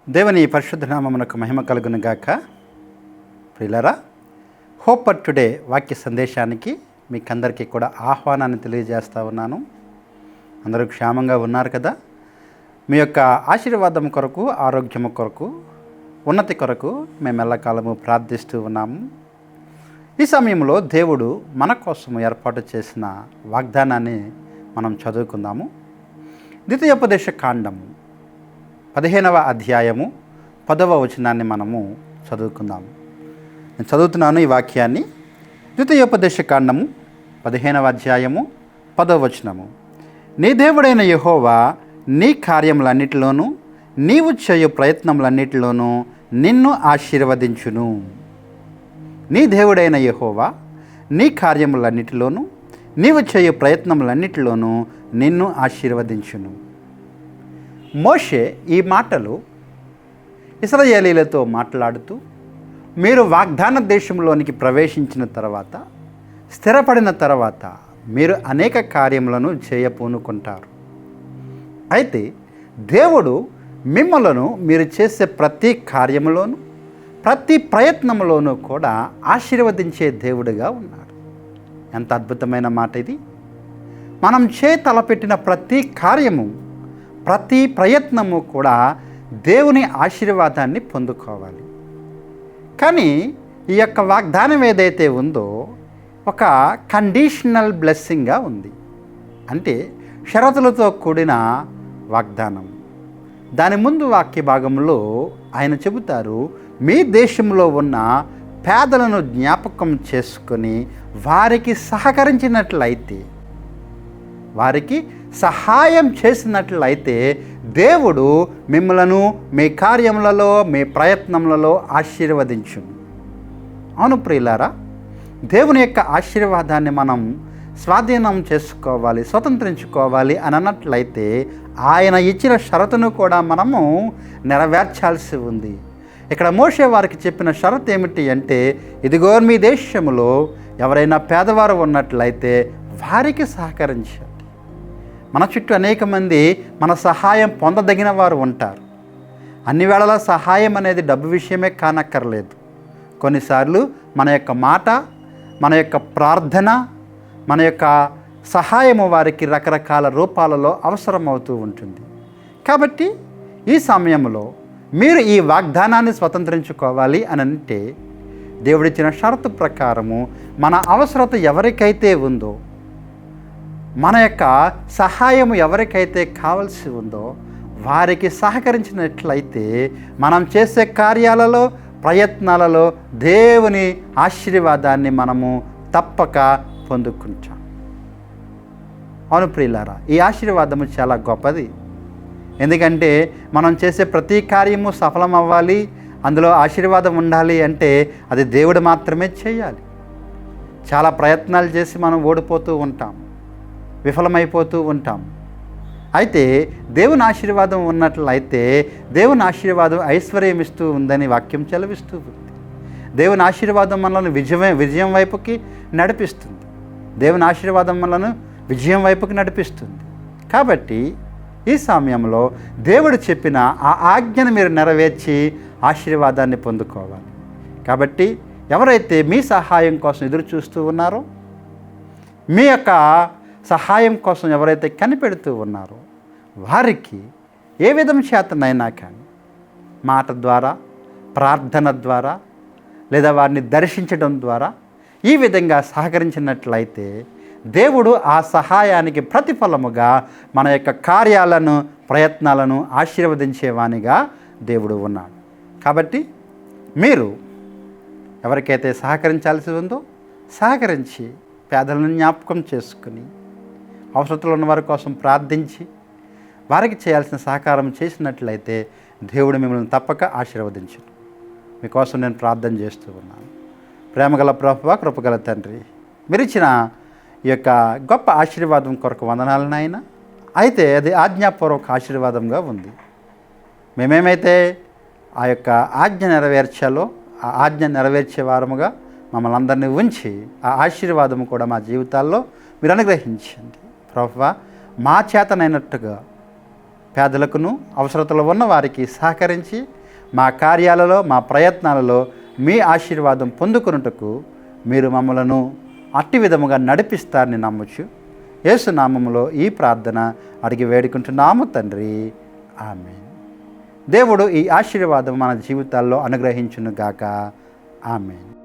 దేవుని పరిశుద్ధ నామమునకు మహిమ కలుగును గాక. ప్రియులారా, హోప్ ఫర్ టుడే వాక్య సందేశానికి మీకందరికీ కూడా ఆహ్వానాన్ని తెలియజేస్తూ ఉన్నాను. అందరూ క్షేమంగా ఉన్నారు కదా? మీ యొక్క ఆశీర్వాదం కొరకు, ఆరోగ్యము కొరకు, ఉన్నతి కొరకు మేము ఎల్లకాలము ప్రార్థిస్తూ ఉన్నాము. ఈ సమయంలో దేవుడు మన కోసం ఏర్పాటు చేసిన వాగ్దానాన్ని మనం చదువుకుందాము. ద్వితీయోపదేశ కాండము 15వ అధ్యాయము 10వ వచనాన్ని మనము చదువుకుందాము. నేను చదువుతున్నాను ఈ వాక్యాన్ని. ద్వితీయోపదేశ కాండము 15వ అధ్యాయము 10వ వచనము. నీ దేవుడైన యెహోవా నీ కార్యములన్నిటిలోనూ నీవు చేయు ప్రయత్నములన్నిటిలోనూ నిన్ను ఆశీర్వదించును. నీ దేవుడైన యెహోవా నీ కార్యములన్నిటిలోనూ నీవు చేయు ప్రయత్నములన్నిటిలోనూ నిన్ను ఆశీర్వదించును. మోషే ఈ మాటలు ఇశ్రాయేలీలతో మాట్లాడుతూ, మీరు వాగ్దాన దేశంలోనికి ప్రవేశించిన తర్వాత, స్థిరపడిన తర్వాత మీరు అనేక కార్యములను చేయపూనుకుంటారు. అయితే దేవుడు మిమ్మలను మీరు చేసే ప్రతి కార్యములోనూ ప్రతి ప్రయత్నములోనూ కూడా ఆశీర్వదించే దేవుడిగా ఉన్నాడు. ఎంత అద్భుతమైన మాట ఇది! మనం తలపెట్టిన ప్రతి కార్యము, ప్రతి ప్రయత్నము కూడా దేవుని ఆశీర్వాదాన్ని పొందుకోవాలి. కానీ ఈ యొక్క వాగ్దానం ఏదైతే ఉందో ఒక కండిషనల్ బ్లెస్సింగ్గా ఉంది. అంటే షరతులతో కూడిన వాగ్దానం. దాని ముందు వాక్య భాగంలో ఆయన చెబుతారు, మీ దేశంలో ఉన్న పేదలను జ్ఞాపకం చేసుకొని వారికి సహకరించినట్లయితే, వారికి సహాయం చేసినట్లయితే దేవుడు మిమ్మలను మీ కార్యములలో, మీ ప్రయత్నములలో ఆశీర్వదించును. అవును ప్రియులారా, దేవుని యొక్క ఆశీర్వాదాన్ని మనం స్వాధీనం చేసుకోవాలి, స్వతంత్రించుకోవాలి అని అన్నట్లయితే ఆయన ఇచ్చిన షరతును కూడా మనము నెరవేర్చాల్సి ఉంది. ఇక్కడ మోషే వారికి చెప్పిన షరతు ఏమిటి అంటే, ఇదిగో మీ దేశంలో ఎవరైనా పేదవారు ఉన్నట్లయితే వారికి సహకరించాలి. మన చుట్టూ అనేక మంది మన సహాయం పొందదగిన వారు ఉంటారు. అన్ని వేళలా సహాయం అనేది డబ్బు విషయమే కానక్కర్లేదు. కొన్నిసార్లు మన యొక్క మాట, మన యొక్క ప్రార్థన, మన యొక్క సహాయము వారికి రకరకాల రూపాలలో అవసరమవుతూ ఉంటుంది. కాబట్టి ఈ సమయంలో మీరు ఈ వాగ్దానాన్ని స్వతంత్రించుకోవాలి అని అంటే, దేవుడిచ్చిన షరతు ప్రకారము మన అవసరత ఎవరికైతే ఉందో, మన యొక్క సహాయము ఎవరికైతే కావాల్సి ఉందో వారికి సహకరించినట్లయితే మనం చేసే కార్యాలలో, ప్రయత్నాలలో దేవుని ఆశీర్వాదాన్ని మనము తప్పక పొందుకుంటాం. అవును ప్రియులారా, ఈ ఆశీర్వాదము చాలా గొప్పది. ఎందుకంటే మనం చేసే ప్రతి కార్యము సఫలం అవ్వాలి, అందులో ఆశీర్వాదం ఉండాలి అంటే అది దేవుడు మాత్రమే చేయాలి. చాలా ప్రయత్నాలు చేసి మనం ఓడిపోతూ ఉంటాం, విఫలమైపోతూ ఉంటాం. అయితే దేవుని ఆశీర్వాదం ఉన్నట్లయితే దేవుని ఆశీర్వాదం ఐశ్వర్యం ఇస్తూ ఉందని వాక్యం చెలవిస్తూ ఉంది. దేవుని ఆశీర్వాదం మనల్ని విజయం వైపుకి నడిపిస్తుంది. దేవుని ఆశీర్వాదం మనల్ని విజయం వైపుకి నడిపిస్తుంది. కాబట్టి ఈ సమయంలో దేవుడు చెప్పిన ఆ ఆజ్ఞను మీరు నెరవేర్చి ఆశీర్వాదాన్ని పొందుకోవాలి. కాబట్టి ఎవరైతే మీ సహాయం కోసం ఎదురు చూస్తూ ఉన్నారో, మీ యొక్క సహాయం కోసం ఎవరైతే కనిపెడుతూ ఉన్నారో వారికి ఏ విధం చేతనైనా కానీ మాట ద్వారా, ప్రార్థన ద్వారా, లేదా వారిని దర్శించడం ద్వారా ఈ విధంగా సహకరించినట్లయితే దేవుడు ఆ సహాయానికి ప్రతిఫలముగా మన యొక్క కార్యాలను, ప్రయత్నాలను ఆశీర్వదించేవానిగా దేవుడు ఉన్నాడు. కాబట్టి మీరు ఎవరికైతే సహకరించాల్సి ఉందో సహకరించి, పేదలను జ్ఞాపకం చేసుకుని, అవసరతలు ఉన్న వారి కోసం ప్రార్థించి వారికి చేయాల్సిన సహకారం చేసినట్లయితే దేవుడు మిమ్మల్ని తప్పక ఆశీర్వదించును. మీకోసం నేను ప్రార్థన చేస్తూ ఉన్నాను. ప్రేమగల ప్రభువా, కృపగల తండ్రి, మీరు ఇచ్చిన ఈ యొక్క గొప్ప ఆశీర్వాదం కొరకు వందనాలు నాయన. అయితే అది ఆజ్ఞాపూర్వక ఆశీర్వాదంగా ఉంది. మేమేమైతే ఆ యొక్క ఆజ్ఞ నెరవేర్చాలో ఆ ఆజ్ఞ నెరవేర్చే వారముగా మమ్మల్ని అందరినీ ఉంచి ఆ ఆశీర్వాదము కూడా మా జీవితాల్లో మీరు అనుగ్రహించండి ప్రభువా. మా చేతనైనట్టుగా పేదలకును అవసరతలో ఉన్న వారికి సహకరించి మా కార్యాలలో మా ప్రయత్నాలలో మీ ఆశీర్వాదం పొందుకొనుటకు మీరు మమ్మలను అట్టి విధముగా నడిపిస్తారని నమ్మొచ్చు. యేసు నామములో ఈ ప్రార్థన అడిగి వేడుకుంటున్నాము తండ్రి, ఆమేన్. దేవుడు ఈ ఆశీర్వాదం మన జీవితాల్లో అనుగ్రహించును గాక. ఆమేన్.